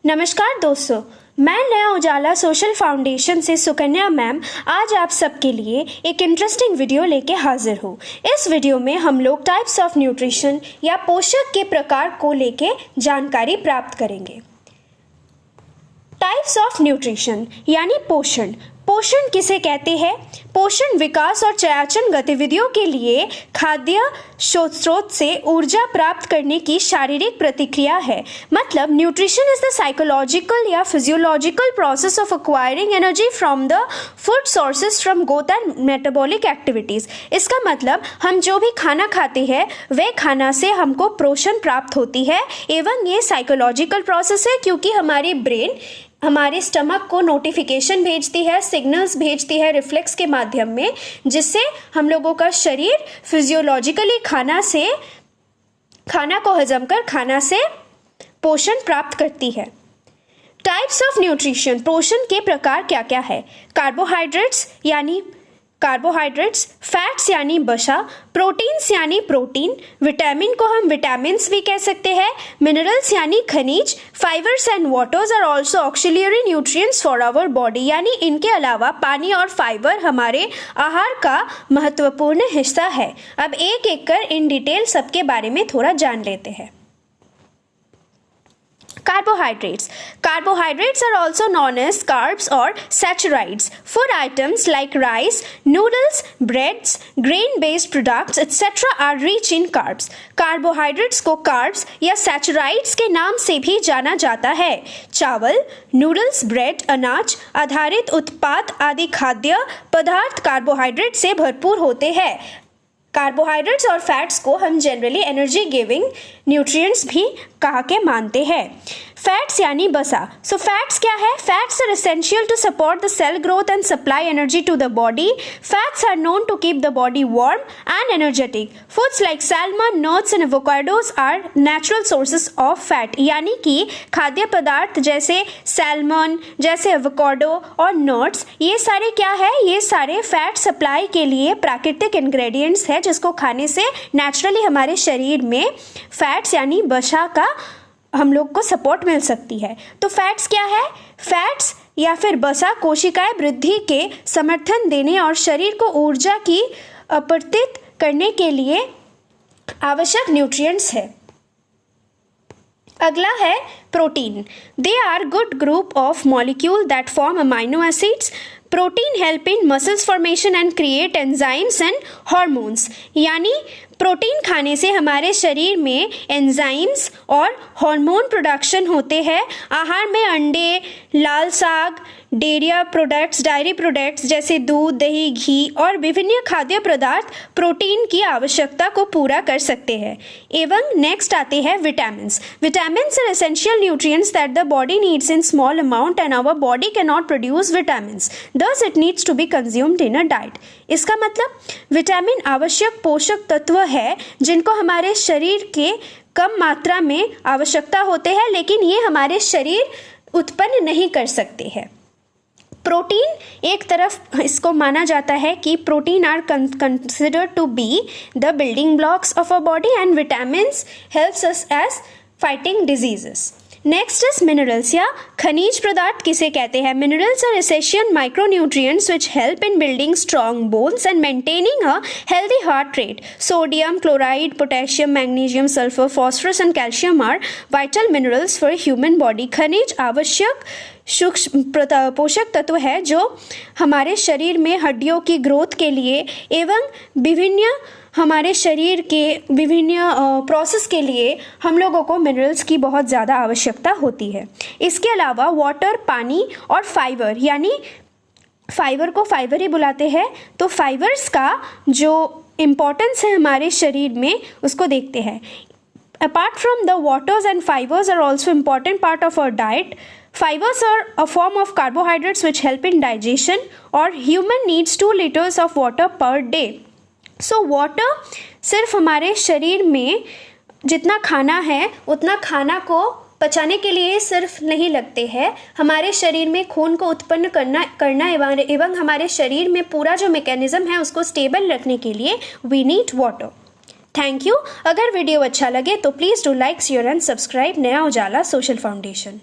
नमस्कार दोस्तों, मैं नया उजाला सोशल फाउंडेशन से सुकन्या मैम आज आप सबके लिए एक इंटरेस्टिंग वीडियो लेके हाजिर हूँ। इस वीडियो में हम लोग टाइप्स ऑफ न्यूट्रिशन या पोषक के प्रकार को लेके जानकारी प्राप्त करेंगे। टाइप्स ऑफ न्यूट्रिशन यानी पोषण। पोषण किसे कहते हैं? पोषण विकास और चयापचय गतिविधियों के लिए खाद्य स्रोत से ऊर्जा प्राप्त करने की शारीरिक प्रतिक्रिया है। मतलब न्यूट्रिशन इज द साइकोलॉजिकल या physiological process of acquiring energy from the food sources from growth and metabolic activities. इसका मतलब हम जो भी खाना खाते हैं वह खाना से हमको पोषण प्राप्त होती है एवं ये साइकोलॉजिकल प्रोसेस है क्योंकि हमारी ब्रेन हमारे स्टमक को नोटिफिकेशन भेजती है, सिग्नल्स भेजती है रिफ्लेक्स के माध्यम में, जिससे हम लोगों का शरीर फिजियोलॉजिकली खाना को हजम कर खाना से पोषण प्राप्त करती है। टाइप्स ऑफ न्यूट्रिशन, पोषण के प्रकार क्या क्या है? कार्बोहाइड्रेट्स, फैट्स यानी वसा, प्रोटीन्स यानी प्रोटीन, विटामिन को हम विटामिन्स भी कह सकते हैं, मिनरल्स यानी खनिज, fibres and waters are also auxiliary nutrients for our body. यानी इनके अलावा पानी और फाइबर हमारे आहार का महत्वपूर्ण हिस्सा है। अब एक एक कर इन डिटेल सबके बारे में थोड़ा जान लेते हैं। Carbohydrates are also known as carbs or saccharides. Food items like rice, noodles, breads, grain-based products, etc. are rich in carbs. Carbohydrates को carbs या saccharides के नाम से भी जाना जाता है। चावल, नूडल्स, ब्रेड, अनाज आधारित उत्पाद आदि खाद्य पदार्थ कार्बोहाइड्रेट से भरपूर होते हैं। कार्बोहाइड्रेट्स और फैट्स को हम जनरली एनर्जी गिविंग न्यूट्रिएंट्स भी कहा के मानते हैं। फैट्स यानी वसा। सो फैट्स क्या है? Fats are essential to support the cell growth and supply energy to the body. Fats are known to keep the body warm and energetic. Foods like salmon, nuts and avocados are natural sources of fat. यानी कि खाद्य पदार्थ जैसे salmon, जैसे avocado और nuts, ये सारे क्या है? ये सारे फैट सप्लाई के लिए प्राकृतिक इंग्रेडिएंट्स है जिसको खाने से नेचुरली हमारे शरीर में फैट्स यानी वसा का हम लोग को सपोर्ट मिल सकती है। तो फैट्स क्या है? फैट्स या फिर वसा कोशिकाएं वृद्धि के समर्थन देने और शरीर को ऊर्जा की आपूर्ति करने के लिए आवश्यक न्यूट्रिएंट्स है। अगला है protein. They are good group of molecule that form amino acids. Protein help in muscles formation and create enzymes and hormones. यानी प्रोटीन खाने से हमारे शरीर में एंजाइम्स और हार्मोन प्रोडक्शन होते हैं। आहार में अंडे, लाल साग, डायरी प्रोडक्ट्स जैसे दूध, दही, घी और विभिन्न खाद्य पदार्थ प्रोटीन की आवश्यकता को पूरा कर सकते हैं। एवं नेक्स्ट आते हैं vitamins. Vitamins are essential nutrients that the body needs in small amount and our body can not produce vitamins, thus it needs to be consumed in a diet। इसका मतलब विटामिन आवश्यक पोषक तत्व है जिनको हमारे शरीर के कम मात्रा में आवश्यकता होते हैं, लेकिन ये हमारे शरीर उत्पन्न नहीं कर सकते हैं। प्रोटीन एक तरफ इसको माना जाता है कि protein are considered to be the building blocks of a body and vitamins helps us as fighting diseases. Next is minerals या खनिज पदार्थ किसे कहते हैं? Minerals are essential micronutrients which help in building strong bones and maintaining a healthy heart rate. Sodium, chloride, potassium, magnesium, sulphur, phosphorus and calcium are vital minerals for human body. खनिज आवश्यक सूक्ष्म पोषक तत्व है जो हमारे शरीर में हड्डियों की ग्रोथ के लिए एवं विभिन्न हमारे शरीर के विभिन्न प्रोसेस के लिए हम लोगों को मिनरल्स की बहुत ज़्यादा आवश्यकता होती है। इसके अलावा वाटर, पानी और फाइबर, यानी फाइबर को फाइबर ही बुलाते हैं, तो फाइबर्स का जो इम्पोर्टेंस है हमारे शरीर में उसको देखते हैं। Apart from the waters and fibres are also important part of our diet. Fibers are a form of carbohydrates which help in digestion or human needs 2 liters of water per day। So water सिर्फ हमारे शरीर में जितना खाना है उतना खाना को पचाने के लिए सिर्फ नहीं लगते हैं, हमारे शरीर में खून को उत्पन्न करना एवं हमारे शरीर में पूरा जो मैकेनिज्म है उसको स्टेबल रखने के लिए we need water. Thank you. अगर वीडियो अच्छा लगे तो please do like, share and subscribe नया उजाला सोशल फाउंडेशन।